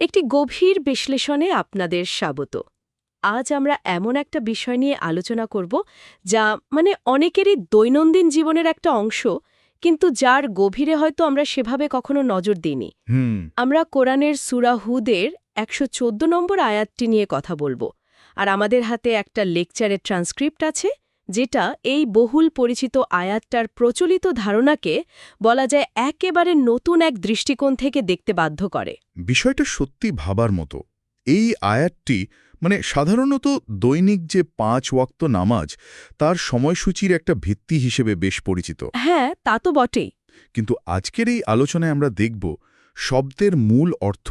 একটি গভীর বিশ্লেষণে আপনাদের স্বাগত। আজ আমরা এমন একটা বিষয় নিয়ে আলোচনা করব যা অনেকেরই দৈনন্দিন জীবনের একটা অংশ, কিন্তু যার গভীরে হয়তো আমরা সেভাবে কখনো নজর দিইনি। আমরা কোরআনের সূরা হুদের ১১৪ নম্বর আয়াতটি নিয়ে কথা বলবো, আর আমাদের হাতে একটা লেকচারের ট্রান্সক্রিপ্ট আছে, যেটা এই বহুল পরিচিত আয়াতটার প্রচলিত ধারণাকে বলা যায় একেবারে নতুন এক দৃষ্টিকোণ থেকে দেখতে বাধ্য করে। বিষয়টা সত্যি ভাবার মতো। এই আয়াতটি সাধারণত দৈনিক যে ৫ ওয়াক্ত নামাজ, তার সময়সূচির একটা ভিত্তি হিসেবে বেশ পরিচিত। হ্যাঁ, তা তো বটেই। কিন্তু আজকের এই আলোচনায় আমরা দেখব শব্দের মূল অর্থ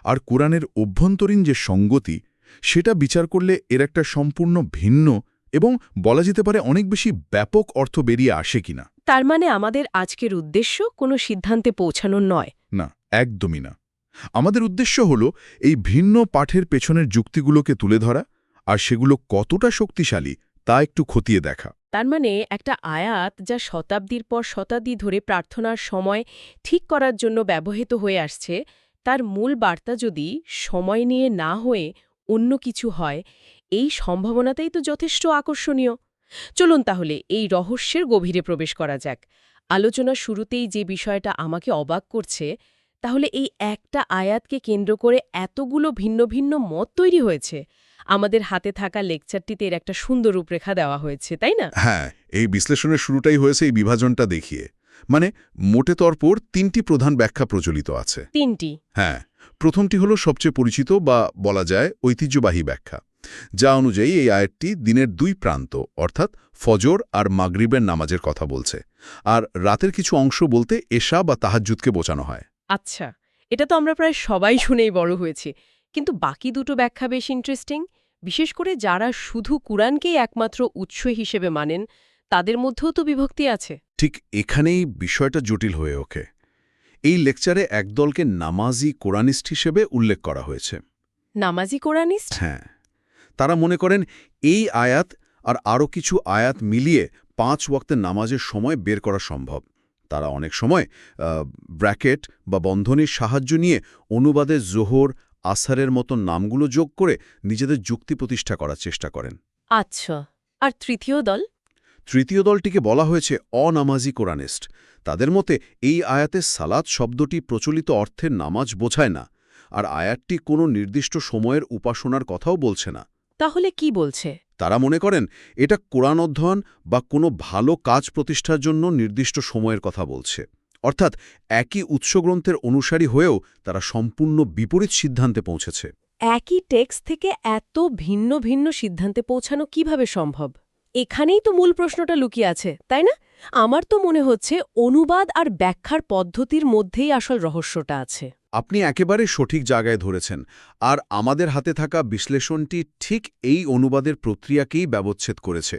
আর কোরআনের অভ্যন্তরীণ যে সঙ্গতি, সেটা বিচার করলে এর একটা সম্পূর্ণ ভিন্ন এবং বলা যেতে পারে অনেক বেশি ব্যাপক অর্থ বেরিয়ে আসে কিনা। তার মানে আমাদের আজকের উদ্দেশ্য কোনো সিদ্ধান্তে পৌঁছানো নয়। না, একদমই না। আমাদের উদ্দেশ্য হল এই ভিন্ন পাঠের পেছনের যুক্তিগুলোকে তুলে ধরা, আর সেগুলো কতটা শক্তিশালী তা একটু খতিয়ে দেখা। তার মানে একটা আয়াত যা শতাব্দীর পর শতাব্দী ধরে প্রার্থনার সময় ঠিক করার জন্য ব্যবহৃত হয়ে আসছে, তার মূল বার্তা যদি সময় নিয়ে না হয়ে অন্য কিছু হয়, এই সম্ভাবনাটাই তো যথেষ্ট আকর্ষণীয়। চলুন তাহলে এই রহস্যের গভীরে প্রবেশ করা যাক। আলোচনা শুরুতেই যে বিষয়টা আমাকে অবাক করছে, তাহলে এই একটা আয়াতকে কেন্দ্র করে এতগুলো ভিন্ন ভিন্ন মত তৈরি হয়েছে। আমাদের হাতে থাকা লেকচারটিতে এর একটা সুন্দর রূপরেখা দেওয়া হয়েছে, তাই না? হ্যাঁ, এই বিশ্লেষণের শুরুটাই হয়েছে এই বিভাজনটা দেখিয়ে। মোটে তরপর ৩টি প্রধান ব্যাখ্যা প্রচলিত আছে। ৩টি? হ্যাঁ। প্রথমটি হলো সবচেয়ে পরিচিত বা বলা যায় ঐতিহ্যবাহী ব্যাখ্যা, যা অনুযায়ী এই আয়াতটি দিনের ২ প্রান্ত অর্থাৎ ফজর আর মাগরিবের নামাজের কথা বলছে, আর রাতের কিছু অংশ বলতে এশা বা তাহাজ্জুদকে বোঝানো হয়। আচ্ছা, এটা তো আমরা প্রায় সবাই শুনেই বড় হয়েছি। কিন্তু বাকি দুটো ব্যাখ্যা বেশ ইন্টারেস্টিং, বিশেষ করে যারা শুধু কুরআনকেই একমাত্র উৎস হিসেবে মানেন, তাদের মধ্যেও তো বিভক্তি আছে। ঠিক এখানেই বিষয়টা জটিল হয়ে ওঠে। এই লেকচারে একদলকে নামাজি কোরআনিস্ট হিসেবে উল্লেখ করা হয়েছে। নামাজি কোরআনিস্ট? হ্যাঁ, তারা মনে করেন এই আয়াত আর আরও কিছু আয়াত মিলিয়ে ৫ ওয়াক্তের নামাজের সময় বের করা সম্ভব। তারা অনেক সময় ব্র্যাকেট বা বন্ধনীর সাহায্য নিয়ে অনুবাদে জোহর, আসরের মতো নামগুলো যোগ করে নিজেদের যুক্তি প্রতিষ্ঠা করার চেষ্টা করেন। আচ্ছা, আর তৃতীয় দল? তৃতীয় দলটিকে বলা হয়েছে অনামাজি কোরআনিস্ট। তাদের মতে এই আয়াতে সালাত শব্দটি প্রচলিত অর্থের নামাজ বোঝায় না, আর আয়াতটি কোনো নির্দিষ্ট সময়ের উপাসনার কথাও বলছে না। তাহলে কি বলছে? তারা মনে করেন এটা কোরআন অধ্যয়ন বা কোনো ভালো কাজ প্রতিষ্ঠার জন্য নির্দিষ্ট সময়ের কথা বলছে। অর্থাৎ একই উৎসগ্রন্থের অনুসারী হয়েও তারা সম্পূর্ণ বিপরীত সিদ্ধান্তে পৌঁছেছে। একই টেক্সট থেকে এত ভিন্ন ভিন্ন সিদ্ধান্তে পৌঁছানো কিভাবে সম্ভব? এখানেই তো মূল প্রশ্নটা লুকিয়ে আছে, তাই না? আমার তো মনে হচ্ছে অনুবাদ আর ব্যাখ্যার পদ্ধতির মধ্যেই আসল রহস্যটা আছে। আপনি একেবারে সঠিক জায়গায় ধরেছেন, আর আমাদের হাতে থাকা বিশ্লেষণটি ঠিক এই অনুবাদের প্রক্রিয়াকেই ব্যবচ্ছেদ করেছে।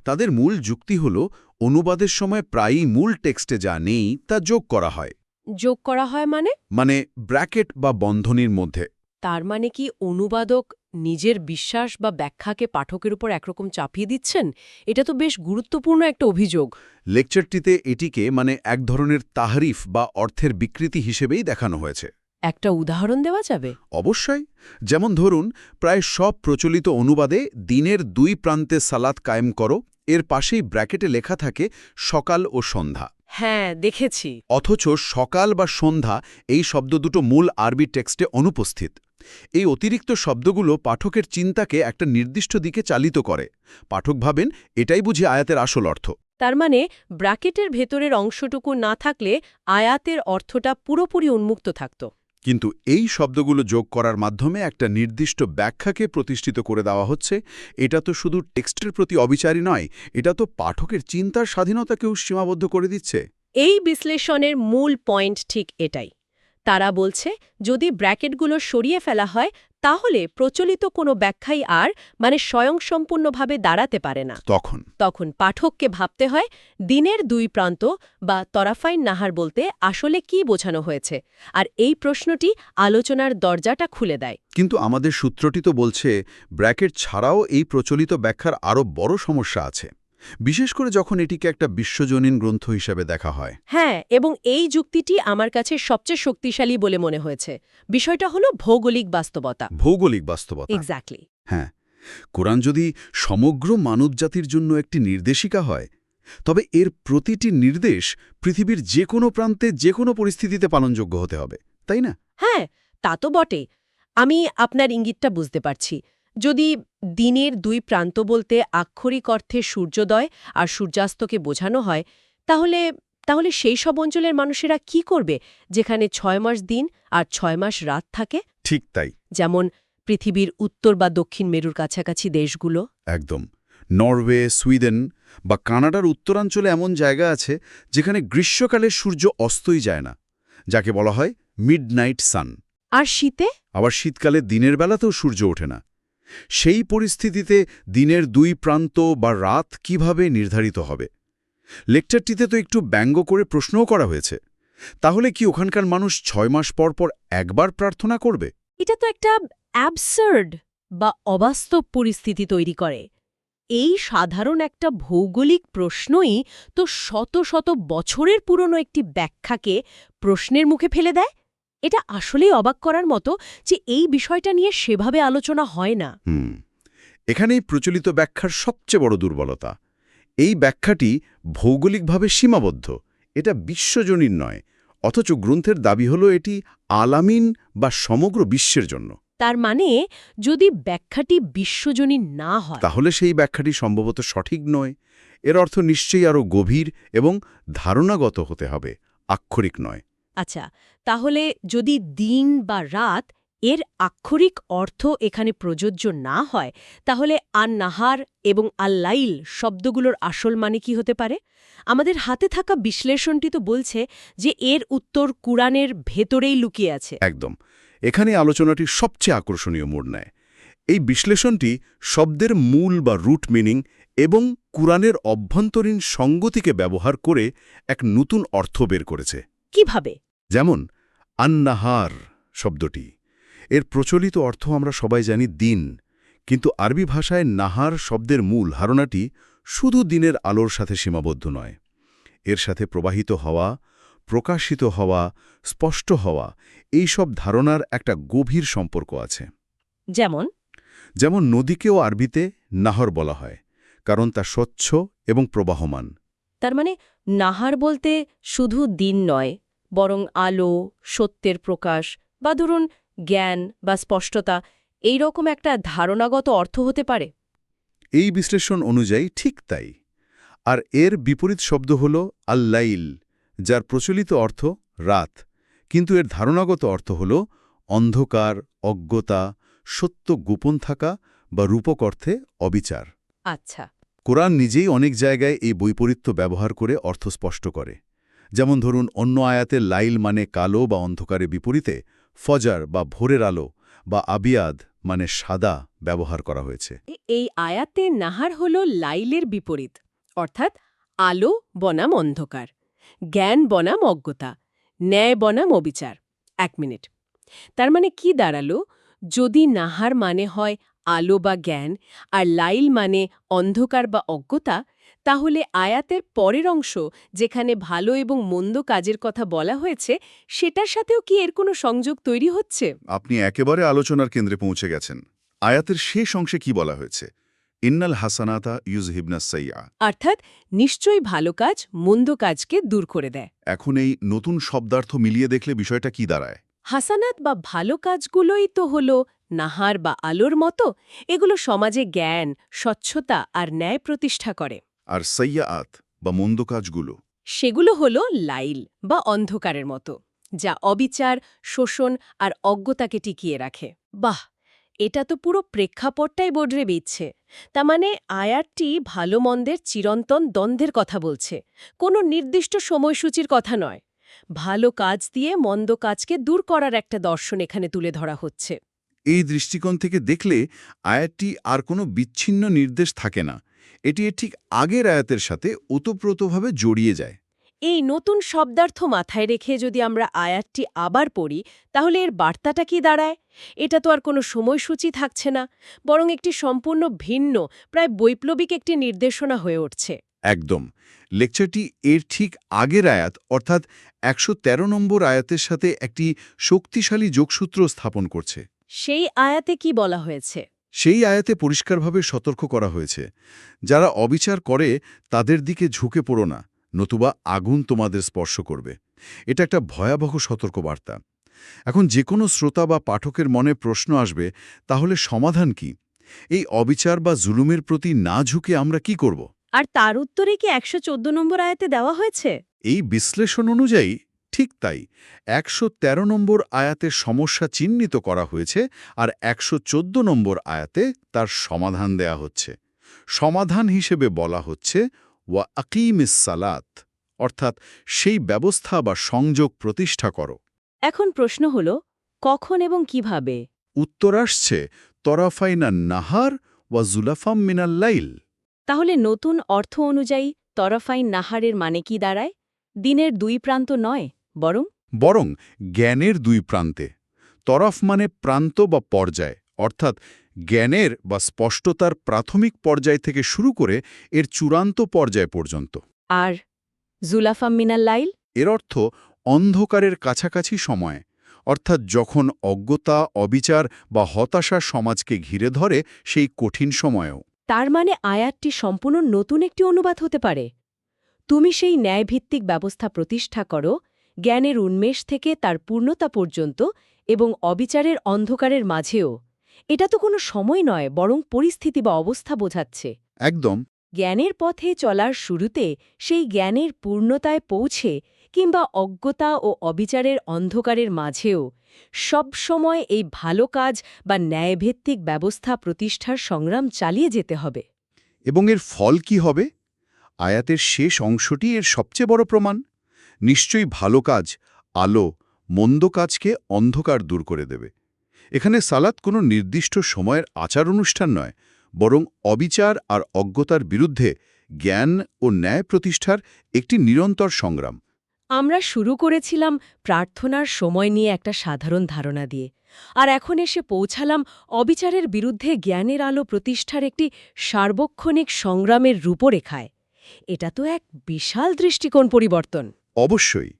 তাদের মূল যুক্তি হল অনুবাদের সময় প্রায়ই মূল টেক্সটে যা নেই তা যোগ করা হয়। যোগ করা হয় মানে? ব্র্যাকেট বা বন্ধনীর মধ্যে। তার মানে কি অনুবাদক নিজের বিশ্বাস বা ব্যাখ্যাকে পাঠকের উপর একরকম চাপিয়ে দিচ্ছেন? এটা তো বেশ গুরুত্বপূর্ণ একটা অভিযোগ। লেকচারটিতে এটিকে এক ধরনের তাহরিফ বা অর্থের বিকৃতি হিসেবেই দেখানো হয়েছে। একটা উদাহরণ দেওয়া যাবে? অবশ্যই। যেমন ধরুন, প্রায় সব প্রচলিত অনুবাদে দিনের ২ প্রান্তে সালাত কায়েম করো, এর পাশেই ব্র্যাকেটে লেখা থাকে সকাল ও সন্ধ্যা। হ্যাঁ, দেখেছি। অথচ সকাল বা সন্ধ্যা এই শব্দ দুটো মূল আরবি টেক্সটে অনুপস্থিত। এই অতিরিক্ত শব্দগুলো পাঠকের চিন্তাকে একটা নির্দিষ্ট দিকে চালিত করে। পাঠক ভাবেন এটাই বুঝি আয়াতের আসল অর্থ। তার মানে ব্র্যাকেটের ভেতরের অংশটুকু না থাকলে আয়াতের অর্থটা পুরোপুরি উন্মুক্ত থাকত। কিন্তু এই শব্দগুলো যোগ করার মাধ্যমে একটা নির্দিষ্ট ব্যাখ্যাকে প্রতিষ্ঠিত করে দেওয়া হচ্ছে। এটা তো শুধু টেক্সটের প্রতি অবিচারী নয়, এটা তো পাঠকের চিন্তার স্বাধীনতাকেও সীমাবদ্ধ করে দিচ্ছে। এই বিশ্লেষণের মূল পয়েন্ট ঠিক এটাই। তারা বলছে, যদি ব্র্যাকেটগুলো সরিয়ে ফেলা হয়, তাহলে প্রচলিত কোনো ব্যাখ্যাই আর স্বয়ংসম্পূর্ণভাবে দাঁড়াতে পারে না। তখন পাঠককে ভাবতে হয় দিনের ২ প্রান্ত বা তরাফাইন নাহার বলতে আসলে কি বোঝানো হয়েছে, আর এই প্রশ্নটি আলোচনার দরজাটা খুলে দেয়। কিন্তু আমাদের সূত্রটি তো বলছে ব্র্যাকেট ছাড়াও এই প্রচলিত ব্যাখ্যার আরও বড় সমস্যা আছে। বিশেষ করে যখন এটিকে একটা বিশ্বজনীন গ্রন্থ হিসেবে দেখা হয়। হ্যাঁ, এবং এই যুক্তিটি আমার কাছে সবচেয়ে শক্তিশালী বলে মনে হয়েছে। বিষয়টা হলো ভৌগোলিক বাস্তবতা। ভৌগোলিক বাস্তবতা। এক্স্যাক্টলি। হ্যাঁ, কোরআন যদি সমগ্র মানবজাতির জন্য একটি নির্দেশিকা হয়, তবে এর প্রতিটি নির্দেশ পৃথিবীর যে কোনো প্রান্তে যে কোনো পরিস্থিতিতে পালনযোগ্য হতে হবে, তাই না? হ্যাঁ, তা তো বটে। আমি আপনার ইঙ্গিতটা বুঝতে পারছি। যদি দিনের দুই প্রান্ত বলতে আক্ষরিক অর্থে সূর্যোদয় আর সূর্যাস্তকে বোঝানো হয়, তাহলে তাহলে সেই সব অঞ্চলের মানুষেরা কি করবে যেখানে ৬ মাস দিন আর ৬ মাস রাত থাকে? ঠিক তাই। যেমন পৃথিবীর উত্তর বা দক্ষিণ মেরুর কাছাকাছি দেশগুলো। একদম। নরওয়ে, সুইডেন বা কানাডার উত্তরাঞ্চলে এমন জায়গা আছে যেখানে গ্রীষ্মকালে সূর্য অস্তই যায় না, যাকে বলা হয় মিডনাইট সান। আর শীতে? আবার শীতকালে দিনের বেলাতেও সূর্য ওঠে না। সেই পরিস্থিতিতে দিনের দুই প্রান্ত বা রাত কিভাবে নির্ধারিত হবে? লেকচারটিতে তো একটু ব্যঙ্গ করে প্রশ্নও করা হয়েছে। তাহলে কি ওখানকার মানুষ ৬ মাস পর পর একবার প্রার্থনা করবে? এটা তো একটা অ্যাবসার্ড বা অবাস্তব পরিস্থিতি তৈরি করে। এই সাধারণ একটা ভৌগোলিক প্রশ্নই তো শত শত বছরের পুরনো একটি ব্যাখ্যাকে প্রশ্নের মুখে ফেলে দেয়। এটা আসলেই অবাক করার মতো যে এই বিষয়টা নিয়ে সেভাবে আলোচনা হয় না। এখানেই প্রচলিত ব্যাখ্যার সবচেয়ে বড় দুর্বলতা। এই ব্যাখ্যাটি ভৌগোলিকভাবে সীমাবদ্ধ, এটা বিশ্বজনীন নয়, অথচ গ্রন্থের দাবি হল এটি আলামিন বা সমগ্র বিশ্বের জন্য। তার মানে যদি ব্যাখ্যাটি বিশ্বজনীন না হয়, তাহলে সেই ব্যাখ্যাটি সম্ভবত সঠিক নয়। এর অর্থ নিশ্চয়ই আরও গভীর এবং ধারণাগত হতে হবে, আক্ষরিক নয়। আচ্ছা, তাহলে যদি দিন বা রাত এর আক্ষরিক অর্থ এখানে প্রযোজ্য না হয়, তাহলে আন-নাহার এবং আল-লাইল শব্দগুলোর আসল মানে কি হতে পারে? আমাদের হাতে থাকা বিশ্লেষণটি তো বলছে যে এর উত্তর কুরআনের ভেতরেই লুকিয়ে আছে। একদম। এখানে আলোচনাটি সবচেয়ে আকর্ষণীয় মোড় নেয়। এই বিশ্লেষণটি শব্দের মূল বা রুট মিনিং এবং কুরআনের অভ্যন্তরীণ সঙ্গতিকে ব্যবহার করে এক নতুন অর্থ বের করেছে। কিভাবে? যেমন আন-নাহার শব্দটি, এর প্রচলিত অর্থ আমরা সবাই জানি দিন, কিন্তু আরবি ভাষায় নাহার শব্দের মূল ধারণাটি শুধু দিনের আলোর সাথে সীমাবদ্ধ নয়। এর সাথে প্রবাহিত হওয়া, প্রকাশিত হওয়া, স্পষ্ট হওয়া, এই সব ধারণার একটা গভীর সম্পর্ক আছে। যেমন নদীকেও আরবিতে নাহর বলা হয়, কারণ তা স্বচ্ছ এবং প্রবাহমান। তার মানে নাহার বলতে শুধু দিন নয়, বরং আলো, সত্যের প্রকাশ বা ধরুন জ্ঞান বা স্পষ্টতা, এই রকম একটা ধারণাগত অর্থ হতে পারে। এই বিশ্লেষণ অনুযায়ী ঠিক তাই। আর এর বিপরীত শব্দ হল আল-লাইল, যার প্রচলিত অর্থ রাত, কিন্তু এর ধারণাগত অর্থ হল অন্ধকার, অজ্ঞতা, সত্য গোপন থাকা বা রূপক অর্থে অবিচার। আচ্ছা। কোরআন নিজেই অনেক জায়গায় এই বৈপরীত্য ব্যবহার করে অর্থ স্পষ্ট করে। যেমন ধরুন, অন্য আয়াতে লাইল মানে কালো বা অন্ধকারের বিপরীতে ফজর বা ভোরের আলো বা আবিয়াদ মানে সাদা ব্যবহার করা হয়েছে। এই আয়াতে নাহার হল লাইলের বিপরীত, অর্থাৎ আলো বনাম অন্ধকার, জ্ঞান বনাম অজ্ঞতা, ন্যায় বনাম অবিচার। ১ মিনিট। তার মানে কি দাঁড়ালো? যদি নাহার মানে হয় আলো বা জ্ঞান আর লাইল মানে অন্ধকার বা অজ্ঞতা, তাহলে আয়াতের পরের অংশ যেখানে ভালো এবং মন্দ কাজের কথা বলা হয়েছে, সেটার সাথেও কি এর কোনো সংযোগ তৈরি হচ্ছে? আপনি একেবারে আলোচনার কেন্দ্রে পৌঁছে গেছেন। আয়াতের শেষ অংশে কি বলা হয়েছে? ইন্নাল হাসানাতা ইউজহিবনাস সাইয়্যা। অর্থাৎ নিশ্চয়ই ভালো কাজ মন্দ কাজকে দূর করে দেয়। এখন এই নতুন শব্দার্থ মিলিয়ে দেখলে বিষয়টা কি দাঁড়ায়? হাসানাত বা ভালো কাজগুলোই তো হল নাহার বা আলোর মতো। এগুলো সমাজে জ্ঞান, স্বচ্ছতা আর ন্যায় প্রতিষ্ঠা করে। আর সাইয়্যাত বা মন্দ কাজগুলো? সেগুলো হল লাইল বা অন্ধকারের মতো, যা অবিচার, শোষণ আর অজ্ঞতাকে টিকিয়ে রাখে। বাহ, এটা তো পুরো প্রেক্ষাপটটাই বদলে দিচ্ছে। তার মানে আয়াতটি ভালো মন্দের চিরন্তন দ্বন্দ্বের কথা বলছে, কোনো নির্দিষ্ট সময়সূচির কথা নয়। ভালো কাজ দিয়ে মন্দ কাজকে দূর করার একটা দর্শন এখানে তুলে ধরা হচ্ছে। এই দৃষ্টিকোণ থেকে দেখলে আয়াতটি আর কোনো বিচ্ছিন্ন নির্দেশ থাকে না। এটি ঠিক আগের আয়াতের সাথে ওতপ্রোতভাবে জড়িয়ে যায়। এই নতুন শব্দার্থ মাথায় রেখে যদি আমরা আয়াতটি আবার পড়ি তাহলে এর বার্তাটা কি দাঁড়ায়? এটা তো আর কোনো সময়সূচি থাকছে না, বরং একটি সম্পূর্ণ ভিন্ন, প্রায় বৈপ্লবিক একটি নির্দেশনা হয়ে উঠছে। একদম। লেকচারটি এর ঠিক আগের আয়াত অর্থাৎ ১১৩ নম্বর আয়াতের সাথে একটি শক্তিশালী যোগসূত্র স্থাপন করছে। সেই আয়াতে কি বলা হয়েছে? সেই আয়াতে পরিষ্কারভাবে সতর্ক করা হয়েছে, যারা অবিচার করে তাদের দিকে ঝুঁকে পড়ো না, নতুবা আগুন তোমাদের স্পর্শ করবে। এটা একটা ভয়াবহ সতর্কবার্তা। এখন যে কোনো শ্রোতা বা পাঠকের মনে প্রশ্ন আসবে, তাহলে সমাধান কি? এই অবিচার বা জুলুমের প্রতি না ঝুঁকে আমরা কি করব? আর তার উত্তরে কি ১১৪ নম্বর আয়াতে দেওয়া হয়েছে? এই বিশ্লেষণ অনুযায়ী ঠিক তাই। ১১৩ নম্বর আয়াতে সমস্যা চিহ্নিত করা হয়েছে, আর ১১৪ নম্বর আয়াতে তার সমাধান দেয়া হচ্ছে। সমাধান হিসেবে বলা হচ্ছে ওয়া আকিমিস সালাত, অর্থাৎ সেই ব্যবস্থা বা সংযোগ প্রতিষ্ঠা করো। এখন প্রশ্ন হল, কখন এবং কিভাবে? উত্তর আসছে তরাফাইনা নাহার ওয়া জুলাফাম মিনাল লাইল। তাহলে নতুন অর্থ অনুযায়ী তরফাইন নাহারের মানে কি দাঁড়ায়? দিনের দুই প্রান্ত নয়, বরং জ্ঞানের দুই প্রান্তে। তরফ মানে প্রান্ত বা পর্যায়, অর্থাৎ জ্ঞানের বা স্পষ্টতার প্রাথমিক পর্যায় থেকে শুরু করে এর চূড়ান্ত পর্যায় পর্যন্ত। আর জুলাফাম মিনাল লাইল? এর অর্থ অন্ধকারের কাছাকাছি সময়, অর্থাৎ যখন অজ্ঞতা, অবিচার বা হতাশা সমাজকে ঘিরে ধরে, সেই কঠিন সময়েও। তার মানে আয়াতটি সম্পূর্ণ নতুন একটি অনুবাদ হতে পারে। তুমি সেই ন্যায়ভিত্তিক ব্যবস্থা প্রতিষ্ঠা করো, জ্ঞানের উন্মেষ থেকে তার পূর্ণতা পর্যন্ত এবং অবিচারের অন্ধকারের মাঝেও। এটা তো কোনো সময় নয়, বরং পরিস্থিতি বা অবস্থা বোঝাচ্ছে। একদম। জ্ঞানের পথে চলার শুরুতে সেই জ্ঞানের পূর্ণতায় পৌঁছে কিংবা অজ্ঞতা ও অবিচারের অন্ধকারের মাঝেও সবসময় এই ভালো কাজ বা ন্যায়ভিত্তিক ব্যবস্থা প্রতিষ্ঠার সংগ্রাম চালিয়ে যেতে হবে। এবং এর ফল কি হবে? আয়াতের শেষ অংশটি এর সবচেয়ে বড় প্রমাণ। নিশ্চয়ই ভালো কাজ, আলো, মন্দ কাজকে অন্ধকার দূর করে দেবে। এখানে সালাত কোনো নির্দিষ্ট সময়ের আচার অনুষ্ঠান নয়, বরং অবিচার আর অজ্ঞতার বিরুদ্ধে জ্ঞান ও ন্যায় প্রতিষ্ঠার একটি নিরন্তর সংগ্রাম। আমরা শুরু করেছিলাম প্রার্থনার সময় নিয়ে একটা সাধারণ ধারণা দিয়ে, আর এখন এসে পৌঁছালাম অবিচারের বিরুদ্ধে জ্ঞানের আলো প্রতিষ্ঠার একটি সার্বক্ষণিক সংগ্রামের রূপরেখায়। এটা তো এক বিশাল দৃষ্টিকোণ পরিবর্তন। অবশ্যই।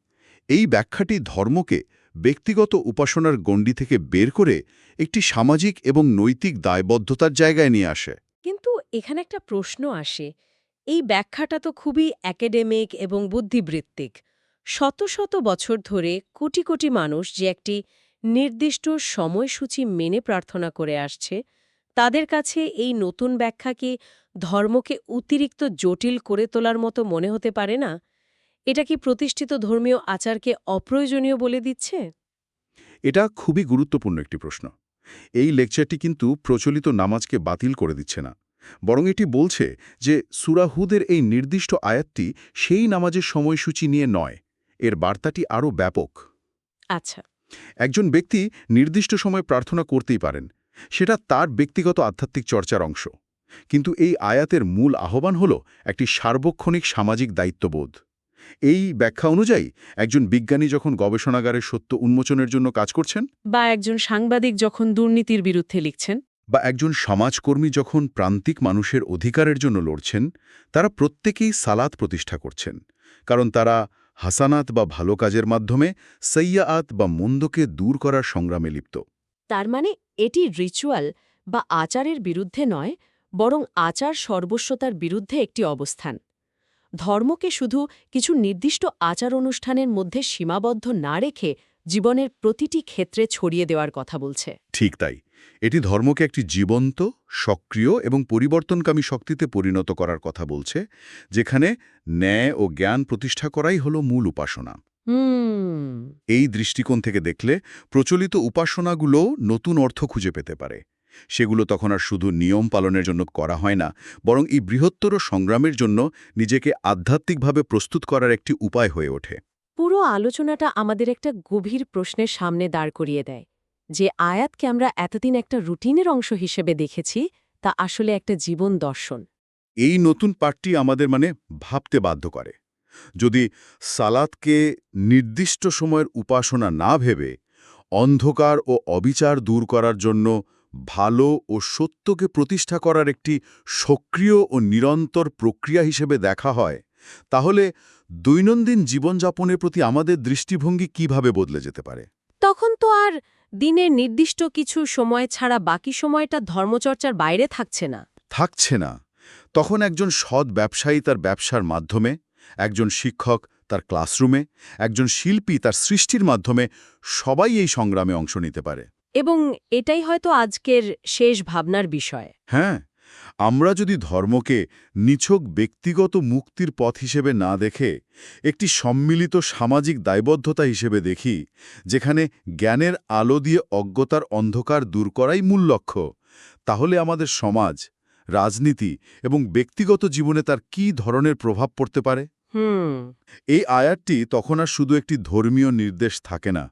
এই ব্যাখ্যাটি ধর্মকে ব্যক্তিগত উপাসনার গণ্ডি থেকে বের করে একটি সামাজিক এবং নৈতিক দায়বদ্ধতার জায়গায় নিয়ে আসে। কিন্তু এখানে একটা প্রশ্ন আসে, এই ব্যাখ্যাটা তো খুবই একাডেমিক এবং বুদ্ধিবৃত্তিক। শত শত বছর ধরে কোটি কোটি মানুষ যে একটি নির্দিষ্ট সময়সূচি মেনে প্রার্থনা করে আসছে, তাদের কাছে এই নতুন ব্যাখ্যা কি ধর্মকে অতিরিক্ত জটিল করে তোলার মতো মনে হতে পারে না? এটা কি প্রতিষ্ঠিত ধর্মীয় আচারকে অপ্রয়োজনীয় বলে দিচ্ছে? এটা খুবই গুরুত্বপূর্ণ একটি প্রশ্ন। এই লেকচারটি কিন্তু প্রচলিত নামাজকে বাতিল করে দিচ্ছে না, বরং এটি বলছে যে সূরা হুদের এই নির্দিষ্ট আয়াতটি সেই নামাজের সময়সূচি নিয়ে নয়, এর বার্তাটি আরও ব্যাপক। আচ্ছা। একজন ব্যক্তি নির্দিষ্ট সময় প্রার্থনা করতেই পারেন, সেটা তার ব্যক্তিগত আধ্যাত্মিক চর্চার অংশ। কিন্তু এই আয়াতের মূল আহ্বান হল একটি সার্বক্ষণিক সামাজিক দায়িত্ববোধ। এই ব্যাখ্যা অনুযায়ী একজন বিজ্ঞানী যখন গবেষণাগারে সত্য উন্মোচনের জন্য কাজ করছেন, বা একজন সাংবাদিক যখন দুর্নীতির বিরুদ্ধে লিখছেন, বা একজন সমাজকর্মী যখন প্রান্তিক মানুষের অধিকারের জন্য লড়ছেন, তারা প্রত্যেকেই সালাত প্রতিষ্ঠা করছেন, কারণ তারা হাসানাত বা ভালো কাজের মাধ্যমে সইয়াআত বা মন্দকে দূর করার সংগ্রামে লিপ্ত। তার মানে এটি রিচুয়াল বা আচারের বিরুদ্ধে নয়, বরং আচার সর্বস্বতার বিরুদ্ধে একটি অবস্থান। ধর্মকে শুধু কিছু নির্দিষ্ট আচার অনুষ্ঠানের মধ্যে সীমাবদ্ধ না রেখে জীবনের প্রতিটি ক্ষেত্রে ছড়িয়ে দেওয়ার কথা বলছে। ঠিক তাই। এটি ধর্মকে একটি জীবন্ত, সক্রিয় এবং পরিবর্তনকামী শক্তিতে পরিণত করার কথা বলছে, যেখানে ন্যায় ও জ্ঞান প্রতিষ্ঠা করাই হল মূল উপাসনা। এই দৃষ্টিকোণ থেকে দেখলে প্রচলিত উপাসনাগুলো নতুন অর্থ খুঁজে পেতে পারে। সেগুলো তখন আর শুধু নিয়ম পালনের জন্য করা হয় না, বরং এই বৃহত্তর সংগ্রামের জন্য নিজেকে আধ্যাত্মিকভাবে প্রস্তুত করার একটি উপায় হয়ে ওঠে। পুরো আলোচনাটা আমাদের একটা গভীর প্রশ্নের সামনে দাঁড় করিয়ে দেয়, যে আয়াতকে আমরা এতদিন একটা রুটিনের অংশ হিসেবে দেখেছি, তা আসলে একটা জীবন দর্শন। এই নতুন পাঠটি আমাদের ভাবতে বাধ্য করে। যদি সালাতকে নির্দিষ্ট সময়ের উপাসনা না ভেবে অন্ধকার ও অবিচার দূর করার জন্য ভালো ও সত্যকে প্রতিষ্ঠা করার একটি সক্রিয় ও নিরন্তর প্রক্রিয়া হিসেবে দেখা হয়, তাহলে দৈনন্দিন জীবনযাপনের প্রতি আমাদের দৃষ্টিভঙ্গি কিভাবে বদলে যেতে পারে? তখন তো আর দিনের নির্দিষ্ট কিছু সময় ছাড়া বাকি সময়টা ধর্মচর্চার বাইরে থাকছে না। থাকছে না। তখন একজন সৎ ব্যবসায়ী তার ব্যবসার মাধ্যমে, একজন শিক্ষক তার ক্লাসরুমে, একজন শিল্পী তার সৃষ্টির মাধ্যমে সবাই এই সংগ্রামে অংশ নিতে পারে। এবং এটাই হয়তো আজকের শেষ ভাবনার বিষয়। হ্যাঁ, আমরা যদি ধর্মকে নিছক ব্যক্তিগত মুক্তির পথ হিসেবে না দেখে একটি সম্মিলিত সামাজিক দায়বদ্ধতা হিসেবে দেখি, যেখানে জ্ঞানের আলো দিয়ে অজ্ঞতার অন্ধকার দূর করাই মূল লক্ষ্য, তাহলে আমাদের সমাজ, রাজনীতি এবং ব্যক্তিগত জীবনে তার কী ধরনের প্রভাব পড়তে পারে? এই আয়াতটি তখন আর শুধু একটি ধর্মীয় নির্দেশ থাকে না,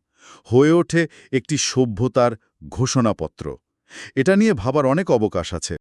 হয়ে ওঠে একটি সভ্যতার ঘোষণাপত্র। এটা নিয়ে ভাবার অনেক অবকাশ আছে।